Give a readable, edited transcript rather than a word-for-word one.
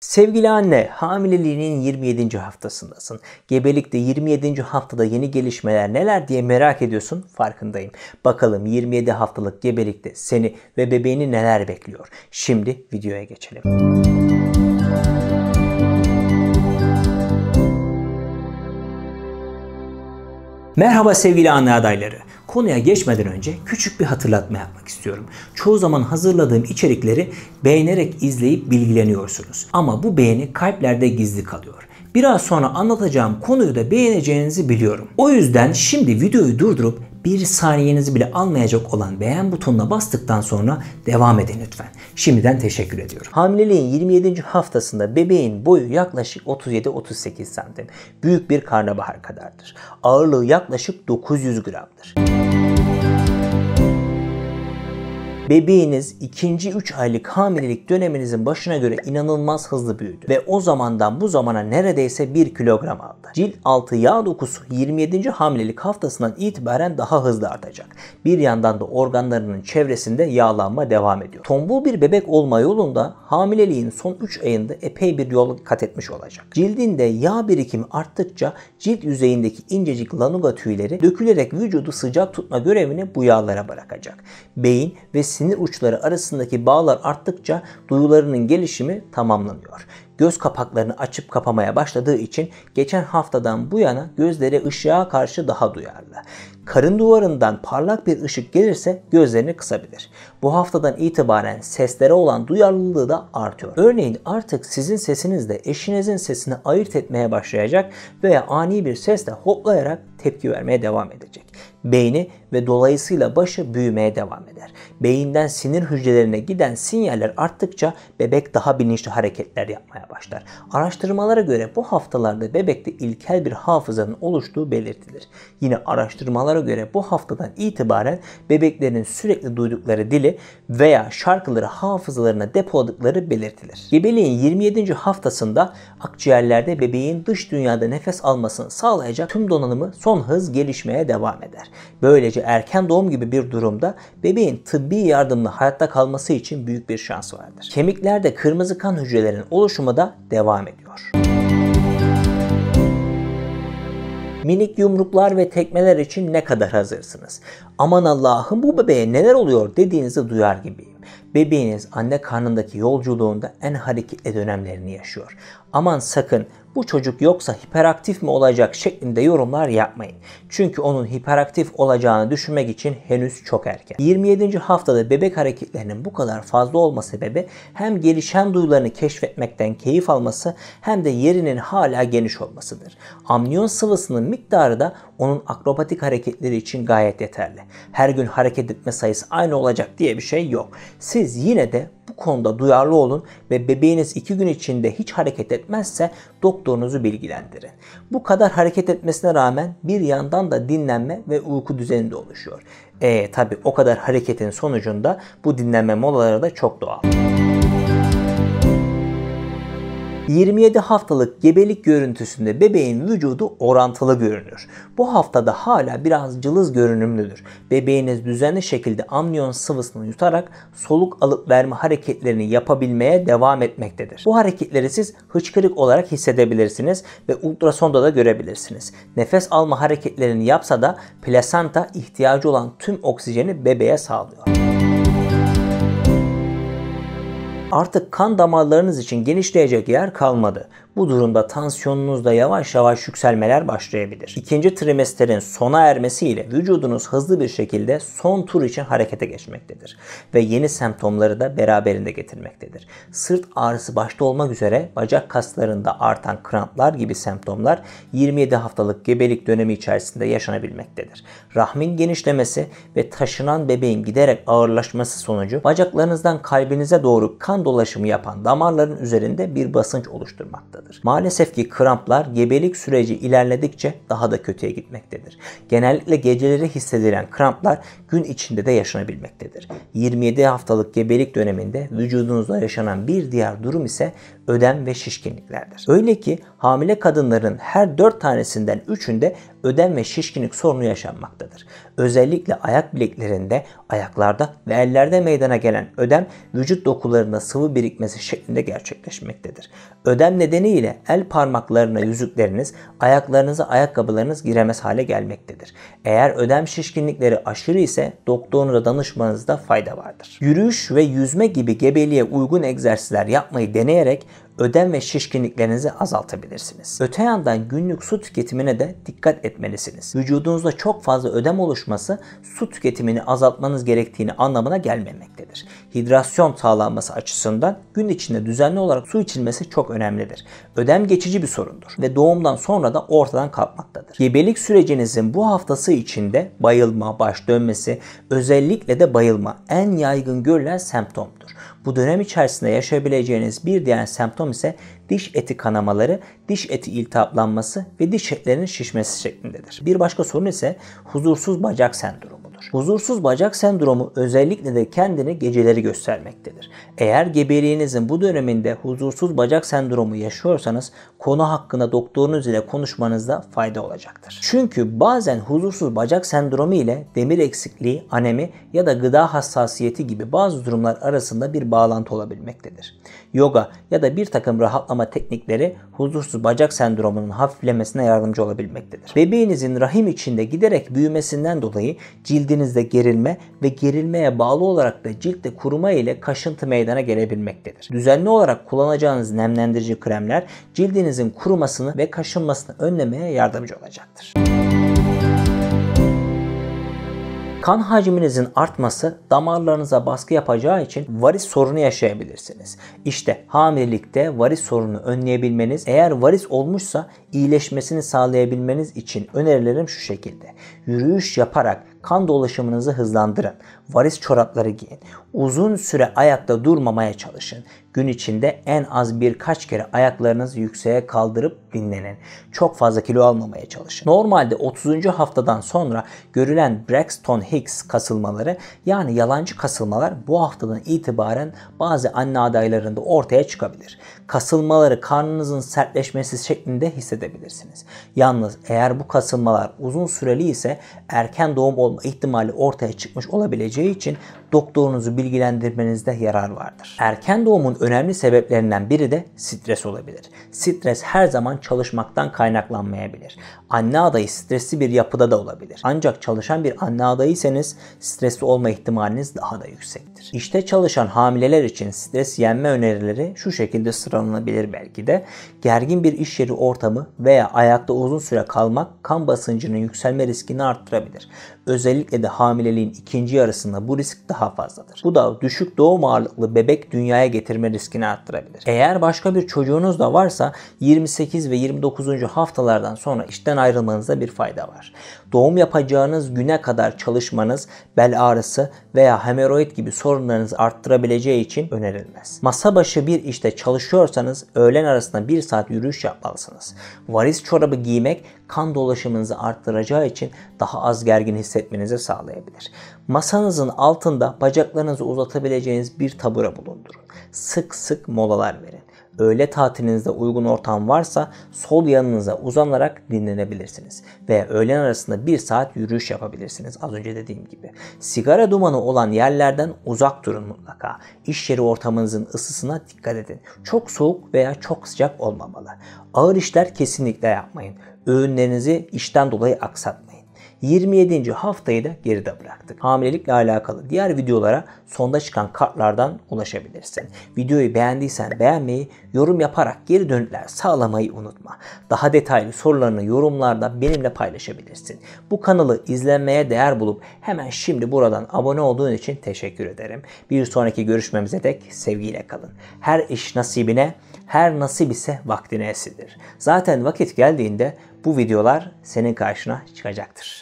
Sevgili anne, hamileliğinin 27. haftasındasın. Gebelikte 27. haftada yeni gelişmeler neler diye merak ediyorsun, farkındayım. Bakalım 27 haftalık gebelikte seni ve bebeğini neler bekliyor? Şimdi videoya geçelim. Merhaba sevgili anne adayları. Konuya geçmeden önce küçük bir hatırlatma yapmak istiyorum. Çoğu zaman hazırladığım içerikleri beğenerek izleyip bilgileniyorsunuz. Ama bu beğeni kalplerde gizli kalıyor. Biraz sonra anlatacağım konuyu da beğeneceğinizi biliyorum. O yüzden şimdi videoyu durdurup bir saniyenizi bile almayacak olan beğen butonuna bastıktan sonra devam edin lütfen. Şimdiden teşekkür ediyorum. Hamileliğin 27. haftasında bebeğin boyu yaklaşık 37-38 santim. Büyük bir karnabahar kadardır. Ağırlığı yaklaşık 900 gramdır. Bebeğiniz 2. 3 aylık hamilelik döneminizin başına göre inanılmaz hızlı büyüdü ve o zamandan bu zamana neredeyse 1 kilogram aldı. Cilt altı yağ dokusu 27. hamilelik haftasından itibaren daha hızlı artacak. Bir yandan da organlarının çevresinde yağlanma devam ediyor. Tombul bir bebek olma yolunda hamileliğin son 3 ayında epey bir yol kat etmiş olacak. Cildinde yağ birikimi arttıkça cilt yüzeyindeki incecik lanuga tüyleri dökülerek vücudu sıcak tutma görevini bu yağlara bırakacak. Beyin ve sinir uçları arasındaki bağlar arttıkça duyularının gelişimi tamamlanıyor. Göz kapaklarını açıp kapamaya başladığı için geçen haftadan bu yana gözleri ışığa karşı daha duyarlı. Karın duvarından parlak bir ışık gelirse gözlerini kısabilir. Bu haftadan itibaren seslere olan duyarlılığı da artıyor. Örneğin artık sizin sesinizle eşinizin sesini ayırt etmeye başlayacak veya ani bir sesle hoplayarak tepki vermeye devam edecek. Beyni ve dolayısıyla başı büyümeye devam eder. Beyinden sinir hücrelerine giden sinyaller arttıkça bebek daha bilinçli hareketler yapmaya başlar. Araştırmalara göre bu haftalarda bebekte ilkel bir hafızanın oluştuğu belirtilir. Yine araştırmalara göre bu haftadan itibaren bebeklerin sürekli duydukları dili veya şarkıları hafızalarına depoladıkları belirtilir. Gebeliğin 27. haftasında akciğerlerde bebeğin dış dünyada nefes almasını sağlayacak tüm donanımı son hız gelişmeye devam eder. Böylece erken doğum gibi bir durumda bebeğin tıbbi yardımla hayatta kalması için büyük bir şans vardır. Kemiklerde kırmızı kan hücrelerinin oluşumu da devam ediyor. Minik yumruklar ve tekmeler için ne kadar hazırsınız? Aman Allah'ım, bu bebeğe neler oluyor dediğinizi duyar gibiyim. Bebeğiniz anne karnındaki yolculuğunda en hareketli dönemlerini yaşıyor. Aman sakın bu çocuk yoksa hiperaktif mi olacak şeklinde yorumlar yapmayın. Çünkü onun hiperaktif olacağını düşünmek için henüz çok erken. 27. haftada bebek hareketlerinin bu kadar fazla olma sebebi hem gelişen duyularını keşfetmekten keyif alması hem de yerinin hala geniş olmasıdır. Amniyon sıvısının miktarı da onun akrobatik hareketleri için gayet yeterli. Her gün hareket etme sayısı aynı olacak diye bir şey yok. Siz yine de bu konuda duyarlı olun ve bebeğiniz 2 gün içinde hiç hareket etmezse doktorunuzu bilgilendirin. Bu kadar hareket etmesine rağmen bir yandan da dinlenme ve uyku düzeni de oluşuyor. Tabi o kadar hareketin sonucunda bu dinlenme molaları da çok doğal. 27 haftalık gebelik görüntüsünde bebeğin vücudu orantılı görünür. Bu haftada hala biraz cılız görünümlüdür. Bebeğiniz düzenli şekilde amniyon sıvısını yutarak soluk alıp verme hareketlerini yapabilmeye devam etmektedir. Bu hareketleri siz hıçkırık olarak hissedebilirsiniz ve ultrasonda da görebilirsiniz. Nefes alma hareketlerini yapsa da plasenta ihtiyacı olan tüm oksijeni bebeğe sağlıyor. Artık kan damarlarınız için genişleyecek yer kalmadı. Bu durumda tansiyonunuzda yavaş yavaş yükselmeler başlayabilir. İkinci trimesterin sona ermesiyle vücudunuz hızlı bir şekilde son tur için harekete geçmektedir. Ve yeni semptomları da beraberinde getirmektedir. Sırt ağrısı başta olmak üzere bacak kaslarında artan kramplar gibi semptomlar 27 haftalık gebelik dönemi içerisinde yaşanabilmektedir. Rahmin genişlemesi ve taşınan bebeğin giderek ağırlaşması sonucu bacaklarınızdan kalbinize doğru kan dolaşımı yapan damarların üzerinde bir basınç oluşturmaktadır. Maalesef ki kramplar gebelik süreci ilerledikçe daha da kötüye gitmektedir. Genellikle geceleri hissedilen kramplar gün içinde de yaşanabilmektedir. 27 haftalık gebelik döneminde vücudunuzda yaşanan bir diğer durum ise ödem ve şişkinliklerdir. Öyle ki hamile kadınların her 4 tanesinden 3'ünde ödem ve şişkinlik sorunu yaşanmaktadır. Özellikle ayak bileklerinde, ayaklarda ve ellerde meydana gelen ödem vücut dokularında sıvı birikmesi şeklinde gerçekleşmektedir. Ödem nedeniyle el parmaklarına yüzükleriniz, ayaklarınıza ayakkabılarınız giremez hale gelmektedir. Eğer ödem şişkinlikleri aşırı ise doktorunuza danışmanızda fayda vardır. Yürüyüş ve yüzme gibi gebeliğe uygun egzersizler yapmayı deneyerek ödem ve şişkinliklerinizi azaltabilirsiniz. Öte yandan günlük su tüketimine de dikkat etmelisiniz. Vücudunuzda çok fazla ödem oluşması su tüketimini azaltmanız gerektiğini anlamına gelmemektedir. Hidrasyon sağlanması açısından gün içinde düzenli olarak su içilmesi çok önemlidir. Ödem geçici bir sorundur ve doğumdan sonra da ortadan kalkmaktadır. Gebelik sürecinizin bu haftası içinde bayılma, baş dönmesi, özellikle de bayılma en yaygın görülen semptomdur. Bu dönem içerisinde yaşayabileceğiniz bir diğer semptom ise diş eti kanamaları, diş eti iltihaplanması ve diş etlerinin şişmesi şeklindedir. Bir başka sorun ise huzursuz bacak sendromudur. Huzursuz bacak sendromu özellikle de kendini geceleri göstermektedir. Eğer gebeliğinizin bu döneminde huzursuz bacak sendromu yaşıyorsanız konu hakkında doktorunuz ile konuşmanızda fayda olacaktır. Çünkü bazen huzursuz bacak sendromu ile demir eksikliği, anemi ya da gıda hassasiyeti gibi bazı durumlar arasında bir bağlantı olabilmektedir. Yoga ya da bir takım rahatlama teknikleri huzursuz bacak sendromunun hafiflemesine yardımcı olabilmektedir. Bebeğinizin rahim içinde giderek büyümesinden dolayı cildinizde gerilme ve gerilmeye bağlı olarak da ciltte kuruma ile kaşıntı meydana gelebilmektedir. Düzenli olarak kullanacağınız nemlendirici kremler cildinizin kurumasını ve kaşınmasını önlemeye yardımcı olacaktır. Kan hacminizin artması damarlarınıza baskı yapacağı için varis sorunu yaşayabilirsiniz. İşte hamilelikte varis sorununu önleyebilmeniz, eğer varis olmuşsa iyileşmesini sağlayabilmeniz için önerilerim şu şekilde. Yürüyüş yaparak kan dolaşımınızı hızlandırın. Varis çorapları giyin. Uzun süre ayakta durmamaya çalışın. Gün içinde en az birkaç kere ayaklarınızı yükseğe kaldırıp dinlenin. Çok fazla kilo almamaya çalışın. Normalde 30. haftadan sonra görülen Braxton Hicks kasılmaları, yani yalancı kasılmalar bu haftadan itibaren bazı anne adaylarında ortaya çıkabilir. Kasılmaları karnınızın sertleşmesi şeklinde hissedebilirsiniz. Yalnız eğer bu kasılmalar uzun süreli ise erken doğum olma ihtimali ortaya çıkmış olabileceği için doktorunuzu bilgilendirmenizde yarar vardır. Erken doğumun önemli sebeplerinden biri de stres olabilir. Stres her zaman çalışmaktan kaynaklanmayabilir. Anne adayı stresli bir yapıda da olabilir. Ancak çalışan bir anne adayıysanız stresli olma ihtimaliniz daha da yüksektir. İşte çalışan hamileler için stres yenme önerileri şu şekilde sıralanabilir belki de. Gergin bir iş yeri ortamı veya ayakta uzun süre kalmak kan basıncının yükselme riskini arttırabilir. Özellikle de hamileliğin ikinci yarısında bu risk daha fazladır. Bu da düşük doğum ağırlıklı bebek dünyaya getirme riskini arttırabilir. Eğer başka bir çocuğunuz da varsa 28 ve 29. haftalardan sonra işten ayrılmanızda bir fayda var. Doğum yapacağınız güne kadar çalışmanız bel ağrısı veya hemoroid gibi sorunlarınızı arttırabileceği için önerilmez. Masa başı bir işte çalışıyorsanız öğlen arasında 1 saat yürüyüş yapmalısınız. Varis çorabı giymek kan dolaşımınızı arttıracağı için daha az gergin hissetmenizi sağlayabilir. Masanızın altında bacaklarınızı uzatabileceğiniz bir tabure bulundurun. Sık sık molalar verin. Öğle tatilinizde uygun ortam varsa sol yanınıza uzanarak dinlenebilirsiniz. Veya öğlen arasında 1 saat yürüyüş yapabilirsiniz az önce dediğim gibi. Sigara dumanı olan yerlerden uzak durun mutlaka. İş yeri ortamınızın ısısına dikkat edin. Çok soğuk veya çok sıcak olmamalı. Ağır işler kesinlikle yapmayın. Öğünlerinizi işten dolayı aksatmayın. 27. haftayı da geride bıraktık. Hamilelikle alakalı diğer videolara sonda çıkan kartlardan ulaşabilirsin. Videoyu beğendiysen beğenmeyi, yorum yaparak geri dönütler sağlamayı unutma. Daha detaylı sorularını yorumlarda benimle paylaşabilirsin. Bu kanalı izlenmeye değer bulup hemen şimdi buradan abone olduğun için teşekkür ederim. Bir sonraki görüşmemize dek sevgiyle kalın. Her iş nasibine, her nasip ise vaktine esirdir. Zaten vakit geldiğinde bu videolar senin karşına çıkacaktır.